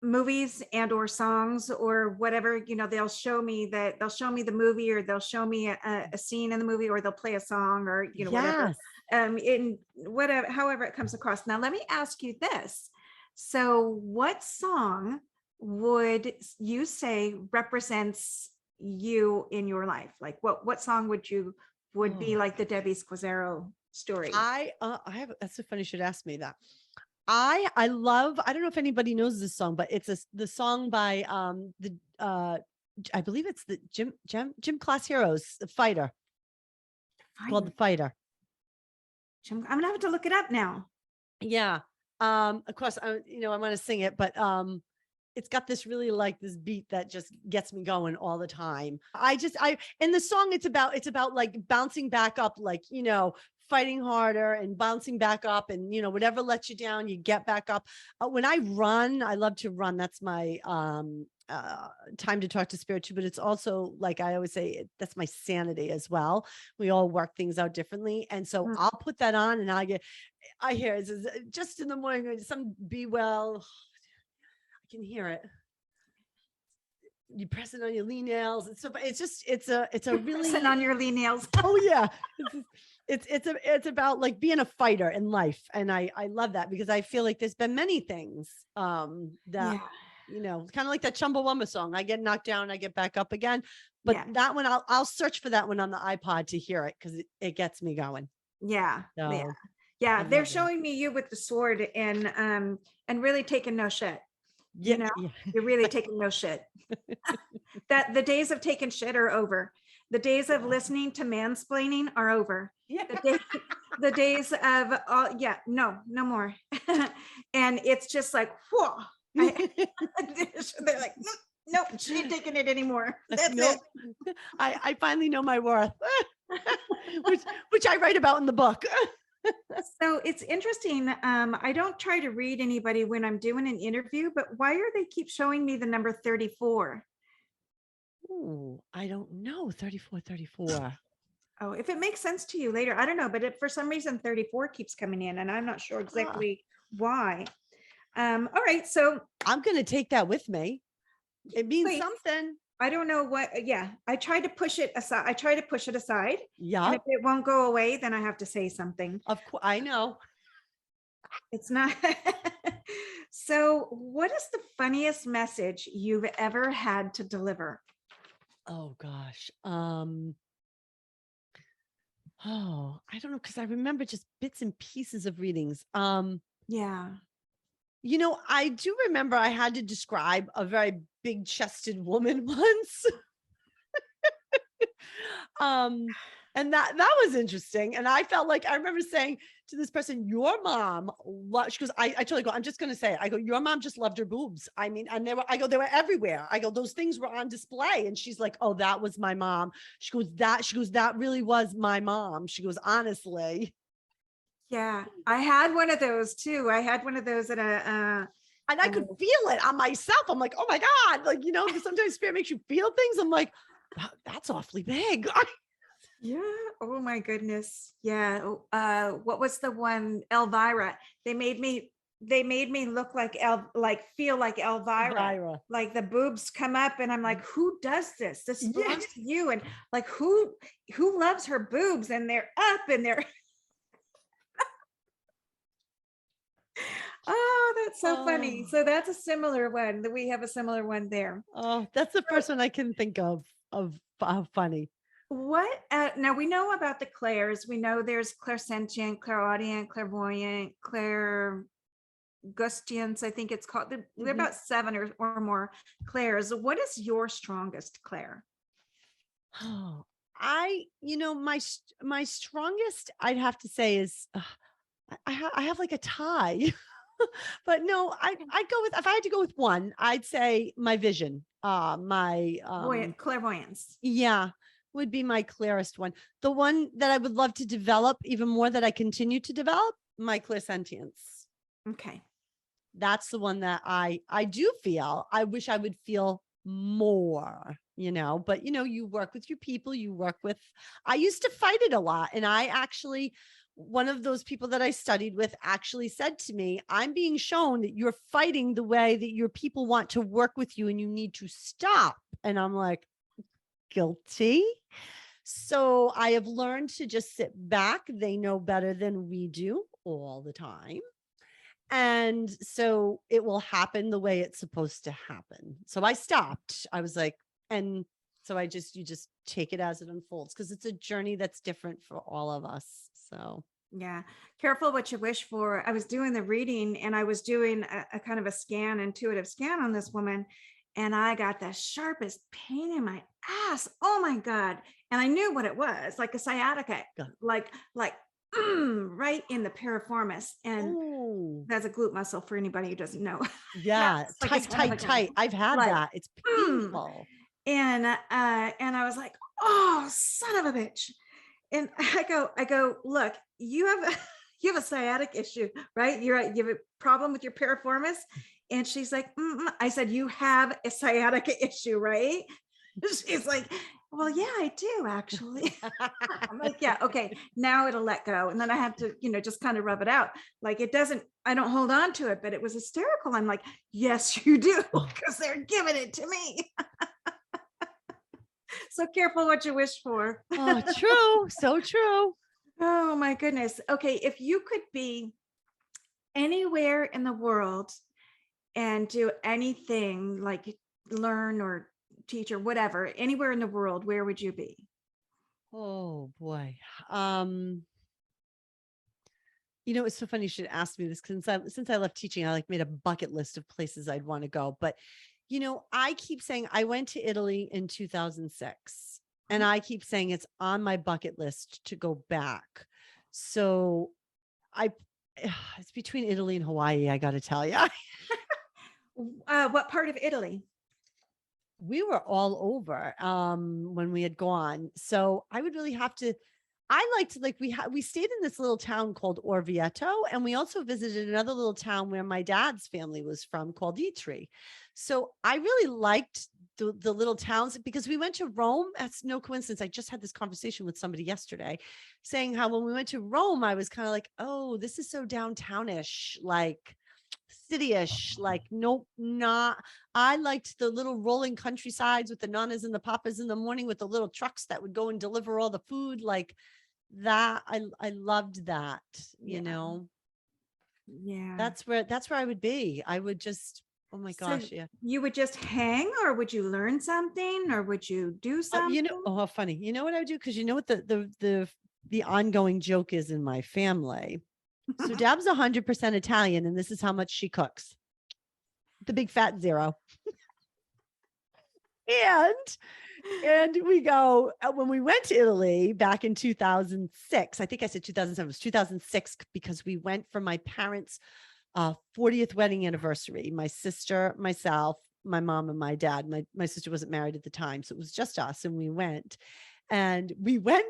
movies and or songs or whatever. They'll show me the movie, or they'll show me a scene in the movie, or they'll play a song, or whatever, in whatever, however it comes across. Now let me ask you this. So what song would you say represents you in your life? Like what song would be like the Debbie Squizzero story? That's so funny you should ask me that. I love, I don't know if anybody knows this song, but it's the song by I believe it's the Gym Class Heroes, The Fighter. It's called The Fighter. I'm gonna have to look it up now. Yeah. Of course, I want to sing it, but it's got this really like this beat that just gets me going all the time. In the song, it's about like bouncing back up, like, fighting harder and bouncing back up, and, whatever lets you down, you get back up. When I run, I love to run. That's my time to talk to spirit too, but it's also like I always say, that's my sanity as well. We all work things out differently. And so I'll put that on and I hear it says, just in the morning, some be well. I can hear it. You press it on your lean nails. It's a really pressing on your lean nails. Oh yeah. It's about like being a fighter in life. And I love that because I feel like there's been many things that, kind of like that Chumbawamba song. I get knocked down, I get back up again. But that one, I'll search for that one on the iPod to hear it because it gets me going. Yeah. So, yeah. They're showing me you with the sword and really taking no shit. You're really taking no shit. That the days of taking shit are over. The days of listening to mansplaining are over. Yeah. The days of no more. And it's just like, whoa. They're like, nope, she ain't taking it anymore. That's it. I finally know my worth, which I write about in the book. So it's interesting. I don't try to read anybody when I'm doing an interview, but why are they keep showing me the number 34? Oh, I don't know. 34. Oh, if it makes sense to you later, I don't know. But for some reason, 34 keeps coming in, and I'm not sure exactly why. All right. So I'm going to take that with me. It means something. I don't know what, yeah, I tried to push it aside. I try to push it aside. And if Yep. it won't go away, then I have to say something. Of course, I know. It's not. So, what is the funniest message you've ever had to deliver? Oh gosh. Oh, I don't know because I remember just bits and pieces of readings. Yeah. I do remember I had to describe a very big chested woman once. um and that was interesting, and I felt like I remember saying to this person, your mom she goes, I totally go, I'm just going to say it. I go, your mom just loved her boobs. I mean, and they were everywhere. I go, those things were on display. And she's like, oh, that was my mom. That really was my mom. She goes, honestly. Yeah. I had one of those too. I had one of those at And I could feel it on myself. I'm like, oh my God. Like, sometimes spirit makes you feel things. I'm like, that's awfully big. yeah. Oh my goodness. Yeah. What was the one? Elvira. They made me look like feel like Elvira. Elvira. Like the boobs come up and I'm like, who does this? This Yeah. belongs to you. And like who loves her boobs and they're up and they're oh, that's so funny. Oh, So that's a similar one that we have a similar one there. oh, that's the So first one I can think of funny. what now we know about the clairs. We know there's clairsentient, clairaudient, clairvoyant, clairgustians, I think it's called. There are Mhm. about seven or more clairs. What is your strongest clair? Oh, my strongest, I'd have to say is I have like a tie, but no, I'd go with, if I had to go with one, I'd say my vision. My Clairvoyance. Yeah, would be my clearest one. The one that I would love to develop even more, that I continue to develop, my clairsentience. Okay. That's the one that I do feel. I wish I would feel more, but you work with your people, I used to fight it a lot. And I actually, one of those people that I studied with actually said to me, I'm being shown that you're fighting the way that your people want to work with you and you need to stop. And I'm like, guilty. So I have learned to just sit back. They know better than we do all the time. And so it will happen the way it's supposed to happen. So I stopped. I was like, and so you just take it as it unfolds, because it's a journey that's different for all of us. So, Yeah. Careful what you wish for. I was doing the reading and I was doing a kind of a intuitive scan on this woman. And I got the sharpest pain in my ass. Oh my God. And I knew what it was, like a sciatica, yeah. like right in the piriformis. And Oh, that's a glute muscle for anybody who doesn't know. yeah. It's like a Tight, tight, sciatica. tight. I've had Like, that. It's mm. painful. And I was like, oh, son of a bitch. And I go, look, you have a you have a sciatic issue, right? You have a problem with your piriformis. And she's like, I said, you have a sciatica issue, right? She's like, well, yeah, I do actually. I'm like, yeah, okay, now it'll let go. And then I have to, just kind of rub it out. Like I don't hold on to it, but it was hysterical. I'm like, yes, you do, because they're giving it to me. So careful what you wish for. Oh, true. So true. Oh my goodness. Okay, if you could be anywhere in the world and do anything like learn or teach or whatever, anywhere in the world, where would you be? Oh boy. It's so funny you should ask me this, because since I left teaching, I made a bucket list of places I'd want to go. But I keep saying I went to Italy in 2006, and I keep saying it's on my bucket list to go back. So it's between Italy and Hawaii, I got to tell you. What part of Italy? We were all over when we had gone. So I would really have to, I liked, we stayed in this little town called Orvieto, and we also visited another little town where my dad's family was from called Itri. So I really liked the little towns, because we went to Rome. That's no coincidence. I just had this conversation with somebody yesterday saying how when we went to Rome, I was kind of like, oh, this is so downtownish. Like, city-ish, like, nope, not. I liked the little rolling countrysides with the nanas and the papas in the morning with the little trucks that would go and deliver all the food, like that. I loved that, you Yeah. know. Yeah. That's where I would be. I would just, oh my So gosh, yeah. you would just hang, or would you learn something, or would you do Oh, you something? know, oh, how funny. You know what I would do? Because you know what the ongoing joke is in my family. So Dab's 100% Italian, and this is how much she cooks. The big fat zero. And we go, when we went to Italy back in 2006, I think I said 2007, it was 2006, because we went for my parents' 40th wedding anniversary. My sister, myself, my mom, and my dad. My sister wasn't married at the time, so it was just us, and we went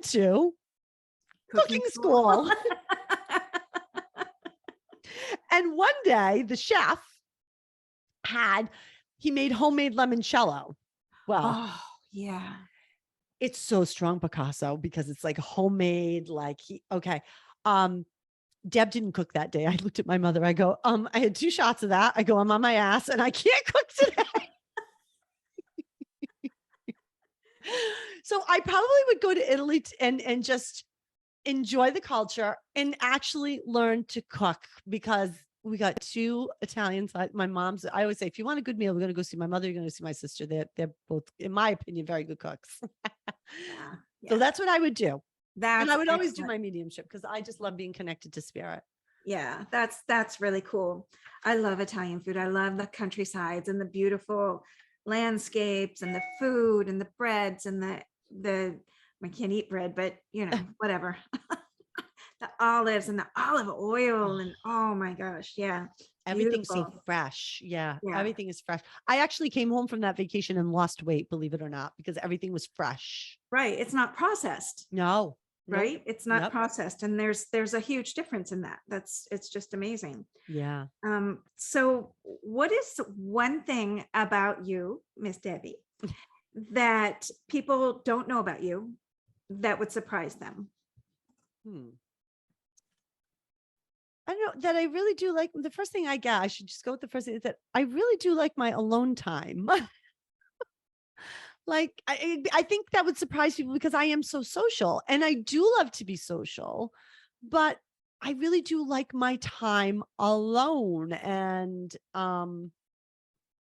to cooking school. And one day the chef he made homemade limoncello. Well, Oh, yeah. it's so strong, Picasso, because it's like homemade, like okay. Deb didn't cook that day. I looked at my mother. I go, I had 2 shots of that. I go, I'm on my ass and I can't cook today. So I probably would go to Italy and just enjoy the culture and actually learn to cook, because we got 2 Italians. My mom's, I always say, if you want a good meal, we're going to go see my mother. You're going to see my sister. They're both, in my opinion, very good cooks. Yeah. So that's what I would do. And That's I would always do excellent. my mediumship, because I just love being connected to spirit. Yeah, that's really cool. I love Italian food. I love the countrysides and the beautiful landscapes and the food and the breads and the I can't eat bread, but you know, whatever. The olives and the olive oil and oh my gosh, yeah. Everything's so Beautiful. fresh. Yeah, Yeah. everything is fresh. I actually came home from that vacation and lost weight, believe it or not, because everything was fresh. Right. It's not processed, No, nope. right? It's not Yep. processed. And there's a huge difference in that. It's just amazing. Yeah. So what is one thing about you, Miss Debbie, that people don't know about you that would surprise them? I don't know that I really do like the first thing I should just go with the first thing, is that I really do like my alone time. Like, I think that would surprise people, because I am so social and I do love to be social, but I really do like my time alone. And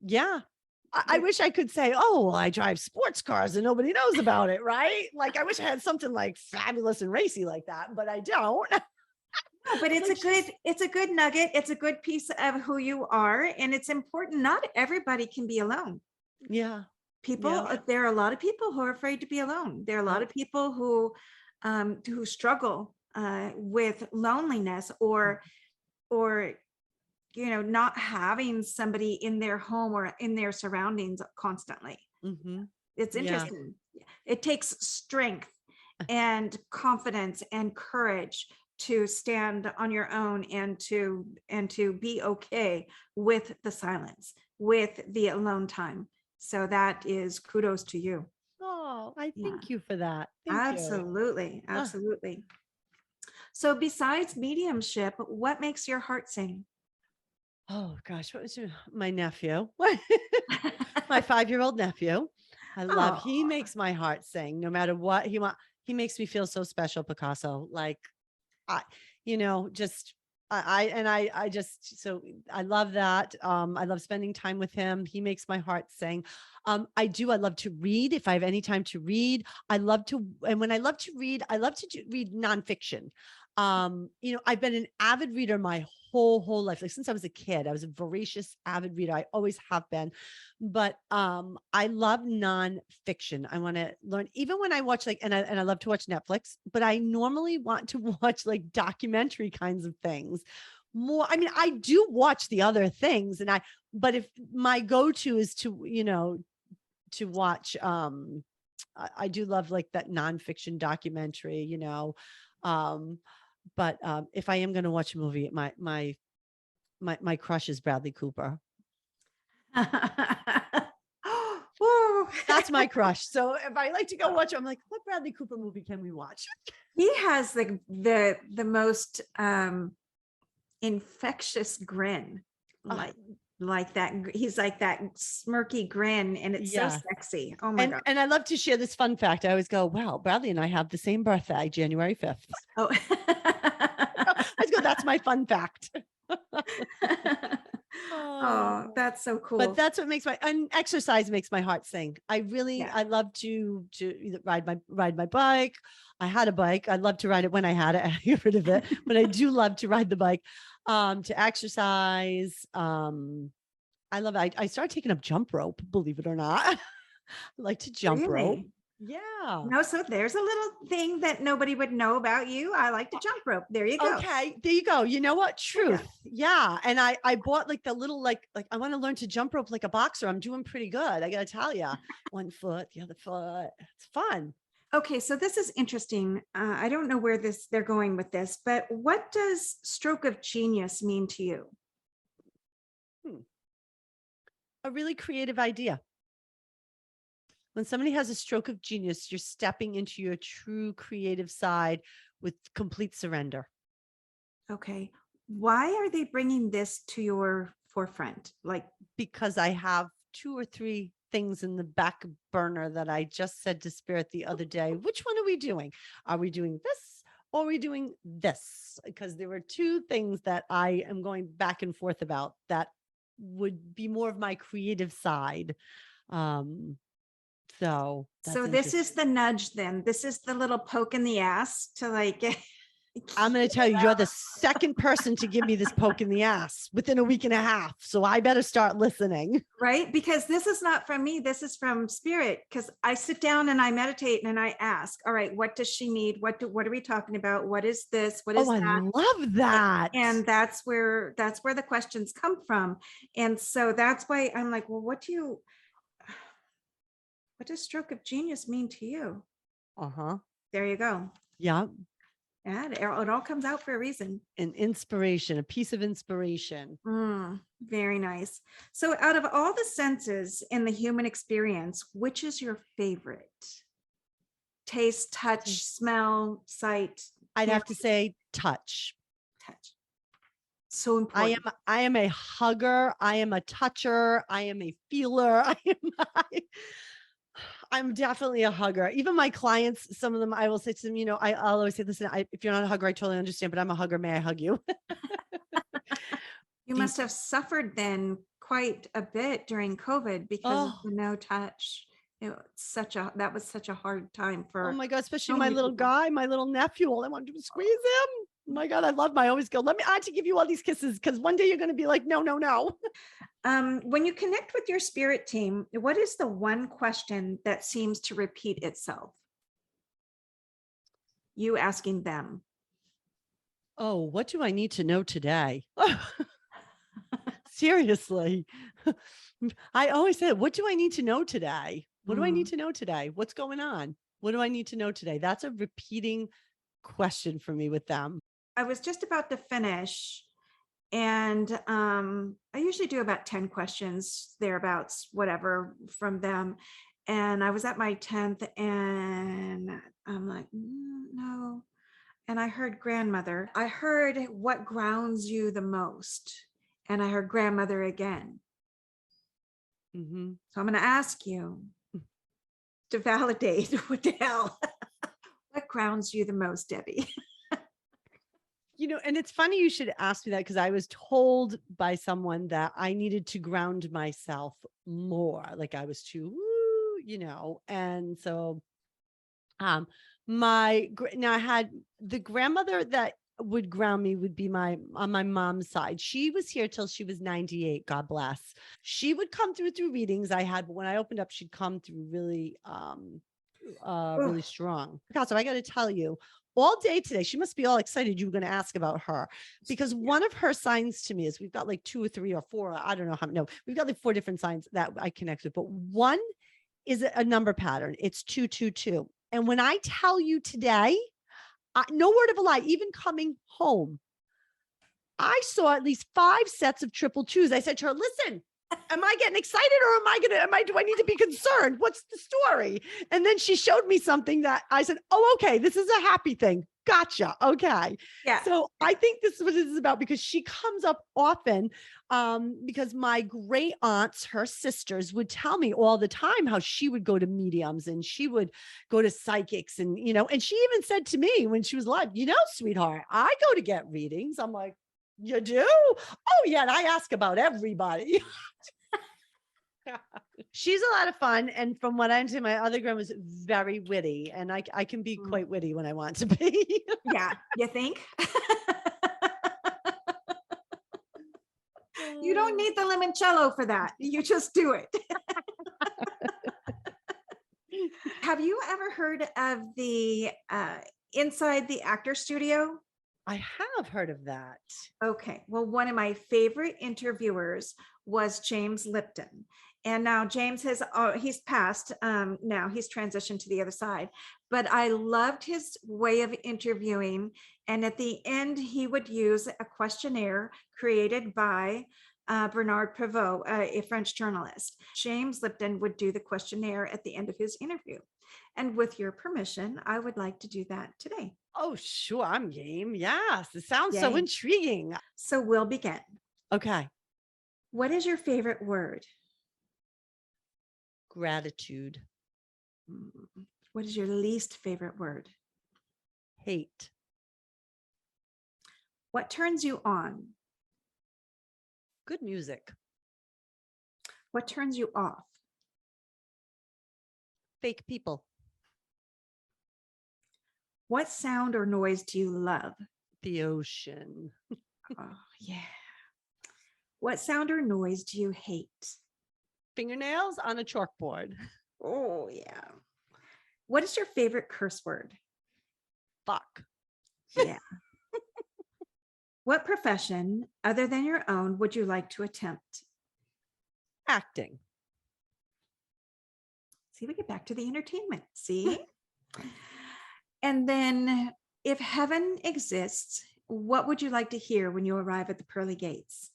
yeah, I wish I could say, oh, well, I drive sports cars and nobody knows about it, right? Like, I wish I had something like fabulous and racy like that, but I don't. No, but it's a good nugget. It's a good piece of who you are. And it's important. Not everybody can be alone. Yeah. People, there are a lot of people who are afraid to be alone. There are a lot of people who struggle with loneliness or you know, not having somebody in their home or in their surroundings constantly. It's interesting. It takes strength and confidence and courage to stand on your own and to be okay with the silence, with the alone time. So that is kudos to you. Oh, I Yeah. thank you for that. Thank you. Absolutely. Absolutely. So besides mediumship, what makes your heart sing? Oh gosh, what was my nephew? My 5-year-old nephew. I love. He Oh, makes my heart sing, no matter what he want. He makes me feel so special, Picasso. Like, I, you know, just I just, so I love that. I love spending time with him. He makes my heart sing. I love to read. If I have any time to read, I love to, and when I love to read, I love to read nonfiction. You know, I've been an avid reader my whole life. Like, since I was a kid, I was a voracious avid reader. I always have been. But I love nonfiction. I want to learn, even when I watch, like, and I love to watch Netflix, but I normally want to watch like documentary kinds of things more. I mean, I do watch the other things, but if my go-to is to, you know, to watch, I do love like that nonfiction documentary, you know. But if I am going to watch a movie, my crush is Bradley Cooper. Woo. That's my crush. So if I like to go watch, I'm like, what Bradley Cooper movie can we watch? He has the most infectious grin. like that. He's like that smirky grin, and it's so Yeah. sexy. Oh my God. And I love to share this fun fact. I always go, wow, Bradley and I have the same birthday, January 5th. Oh. I just go, that's my fun fact. Oh, that's so cool. But that's what makes and exercise makes my heart sing. I love to either ride my bike. I had a bike. I love to ride it when I had it. I got rid of it, but I do love to ride the bike, to exercise. I love it. I started taking up jump rope, believe it or not. I like to jump rope. Really? Yeah. No, so there's a little thing that nobody would know about you. I like to jump rope. There you go. Okay, there you go. You know what? Truth. Yeah. And I bought like the little, like I want to learn to jump rope like a boxer. I'm doing pretty good. I got to tell you, one foot, the other foot. It's fun. Okay, so this is interesting. I don't know where they're going with this, but what does stroke of genius mean to you? A really creative idea. When somebody has a stroke of genius, you're stepping into your true creative side with complete surrender. Okay. Why are they bringing this to your forefront? Because I have 2 or 3 things in the back burner that I just said to Spirit the other day. Which one are we doing? Are we doing this or are we doing this? Because there were 2 things that I am going back and forth about that would be more of my creative side. So this is the nudge then. This is the little poke in the ass to I'm going to tell you, you're the second person to give me this poke in the ass within a week and a half. So I better start listening. Right? Because this is not from me. This is from Spirit. Because I sit down and I meditate and I ask, all right, what does she need? What are we talking about? What is this? What is that? I love that. And that's where the questions come from. And so that's why I'm like, well, what does stroke of genius mean to you? There you go. Yeah. Yeah, it all comes out for a reason. An inspiration, a piece of inspiration. Very nice. So out of all the senses in the human experience, which is your favorite? Taste, touch, smell, sight? I'd have to say touch. Touch. So important. I am a hugger. I am a toucher. I am a feeler. I'm definitely a hugger. Even my clients, some of them, I will say to them, I'll always say, listen, if you're not a hugger, I totally understand, but I'm a hugger. May I hug you? You must have suffered then quite a bit during COVID because of the no touch. That was such a hard time for. Oh my God, especially my little guy, my little nephew. All I wanted to do was squeeze him. Oh my God, I always go, I have to give you all these kisses because one day you're going to be like, no, no, no. When you connect with your spirit team, what is the one question that seems to repeat itself? You asking them. Oh, what do I need to know today? Seriously. I always say, what do I need to know today? What do I need to know today? What's going on? What do I need to know today? That's a repeating question for me with them. I was just about to finish. And I usually do about 10 questions, thereabouts, whatever, from them. And I was at my 10th and I'm like, no. And I heard grandmother. I heard what grounds you the most. And I heard grandmother again. So I'm going to ask you to validate what the hell. What grounds you the most, Debbie? And it's funny you should ask me that because I was told by someone that I needed to ground myself more. Like I was too, and so now I had the grandmother that would ground me would be on my mom's side. She was here till she was 98. God bless. She would come through readings I had, but when I opened up, she'd come through really, really strong. So I got to tell you, all day today, she must be all excited you were going to ask about her because one of her signs to me is we've got like 2 or 3 or 4. I don't know how. No, we've got like 4 different signs that I connected, but one is a number pattern. It's 222. And when I tell you today, no word of a lie, even coming home, I saw at least 5 sets of 222s. I said to her, listen, am I getting excited or do I need to be concerned? What's the story? And then she showed me something that I said, oh, okay, this is a happy thing. Gotcha. Okay. Yeah. So I think this is what this is about because she comes up often because my great aunts, her sisters would tell me all the time how she would go to mediums and she would go to psychics and, and she even said to me when she was alive, sweetheart, I go to get readings. I'm like, you do? Oh yeah. And I ask about everybody. She's a lot of fun. And from what I understand, my other grandma was very witty and I can be quite witty when I want to be. Yeah. You think? You don't need the limoncello for that. You just do it. Have you ever heard of the Inside the Actor Studio? I have heard of that. Okay. Well, one of my favorite interviewers was James Lipton. And now James he's passed. Now he's transitioned to the other side, but I loved his way of interviewing. And at the end, he would use a questionnaire created by Bernard Pivot, a French journalist. James Lipton would do the questionnaire at the end of his interview. And with your permission, I would like to do that today. Oh, sure. I'm game. Yes. It sounds so Yay. intriguing. So we'll begin. Okay. What is your favorite word? Gratitude. What is your least favorite word? Hate. What turns you on? Good music. What turns you off? Fake people. What sound or noise do you love? The ocean. Oh, yeah. What sound or noise do you hate? Fingernails on a chalkboard. Oh, yeah. What is your favorite curse word? Fuck. Yeah. What profession other than your own would you like to attempt? Acting. See, we get back to the entertainment. See? And then if heaven exists, what would you like to hear when you arrive at the pearly gates?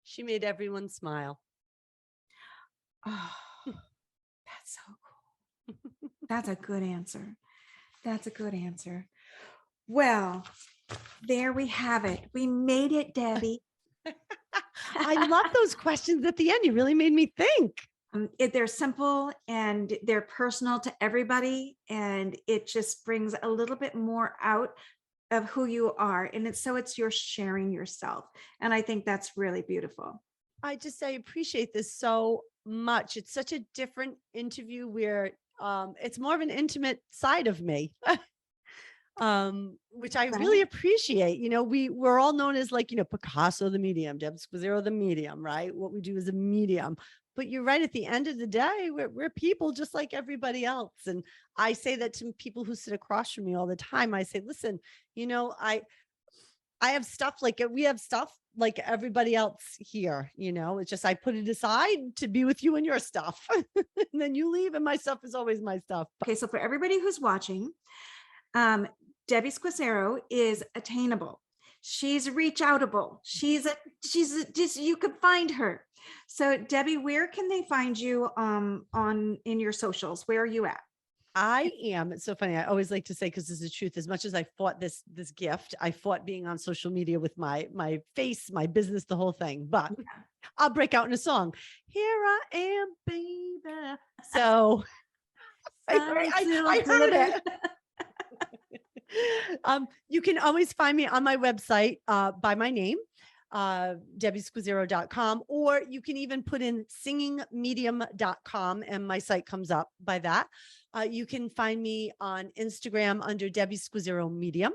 She made everyone smile. Oh, that's so cool. That's a good answer. That's a good answer. Well, there we have it. We made it, Debbie. I love those questions at the end. You really made me think. They're simple and they're personal to everybody. And it just brings a little bit more out of who you are. And it's you're sharing yourself. And I think that's really beautiful. I appreciate this so much. It's such a different interview where it's more of an intimate side of me. Which I really appreciate. We're all known as Picasso, the medium, Squizzero, the medium, right? What we do is a medium, but you're right. At the end of the day, we're people just like everybody else. And I say that to people who sit across from me all the time. I say, listen, I have stuff we have stuff like everybody else here, it's just, I put it aside to be with you and your stuff. And then you leave and my stuff is always my stuff. Okay. So for everybody who's watching, Debbie Squizzero is attainable. She's reach outable. She's just, you could find her. So Debbie, where can they find you in your socials? Where are you at? I am. It's so funny. I always like to say, because this is the truth, as much as I fought this gift, I fought being on social media with my face, my business, the whole thing. But I'll break out in a song. Here I am, baby. So I heard it. You can always find me on my website by my name, debbiesquizzero.com, or you can even put in singingmedium.com and my site comes up by that. You can find me on Instagram under Debbie Squizzero Medium.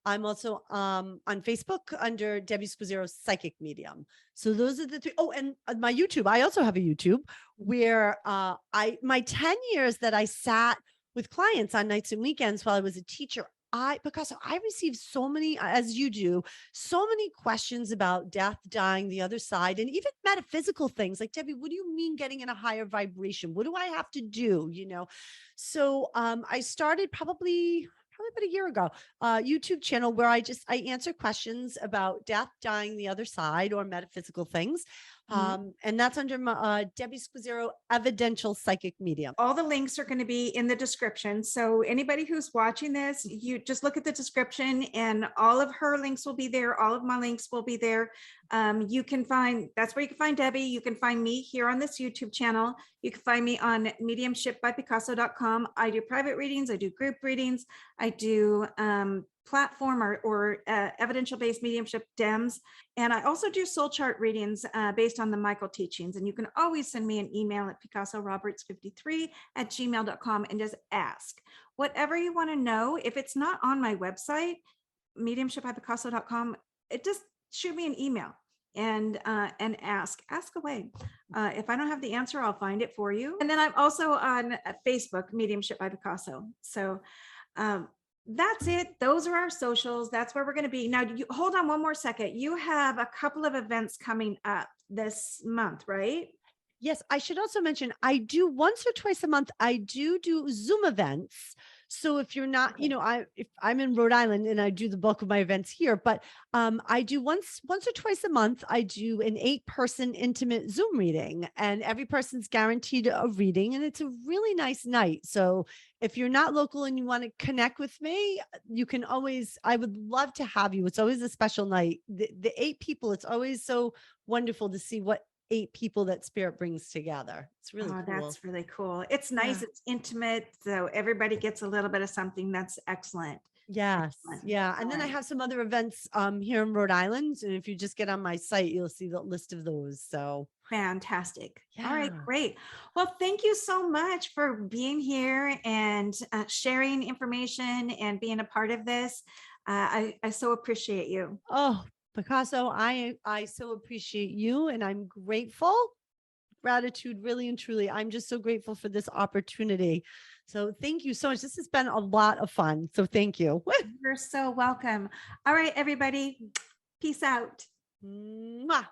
I'm also on Facebook under Debbie Squizzero Psychic Medium. So those are the three. Oh, and my YouTube. I also have a YouTube where my 10 years that I sat with clients on nights and weekends while I was a teacher, Picasso, I received so many, as you do, so many questions about death, dying, the other side, and even metaphysical things like, Debbie, what do you mean getting in a higher vibration? What do I have to do? So I started probably about a year ago, YouTube channel where I answer questions about death, dying, the other side, or metaphysical things. And that's under Debbie Squizzero, Evidential Psychic Medium. All the links are going to be in the description. So anybody who's watching this, you just look at the description and all of her links will be there. All of my links will be there. You can find, that's where you can find Debbie. You can find me here on this YouTube channel. You can find me on mediumshipbypicasso.com. I do private readings. I do group readings. I do platform or evidential-based mediumship DEMS. And I also do soul chart readings based on the Michael teachings. And you can always send me an email at picassoroberts53@gmail.com and just ask whatever you want to know. If it's not on my website, mediumshipbypicasso.com, it just shoot me an email and ask away. If I don't have the answer, I'll find it for you. And then I'm also on Facebook, Mediumship by Picasso. So that's it. Those are our socials. That's where we're going to be. Now, hold on one more second. You have a couple of events coming up this month, right? Yes, I should also mention, I do once or twice a month, I do Zoom events. So if you're not, if I'm in Rhode Island and I do the bulk of my events here, but I do once or twice a month, I do an 8-person intimate Zoom reading, and every person's guaranteed a reading, and it's a really nice night. So if you're not local and you want to connect with me, you can always, I would love to have you. It's always a special night. The 8 people, it's always so wonderful to see what 8 people that spirit brings together. It's really cool. That's really cool. It's nice. Yeah. It's intimate. So everybody gets a little bit of something. That's excellent. Yes. Excellent. Yeah. And then I have some other events here in Rhode Island. And if you just get on my site, you'll see the list of those. So fantastic. yeah. All right, great. Well, thank you so much for being here and sharing information and being a part of this. I so appreciate you. Oh, Picasso, I so appreciate you, and I'm grateful. Gratitude, really and truly. I'm just so grateful for this opportunity. So thank you so much. This has been a lot of fun. So thank you. You're so welcome. All right, everybody. Peace out. Mwah.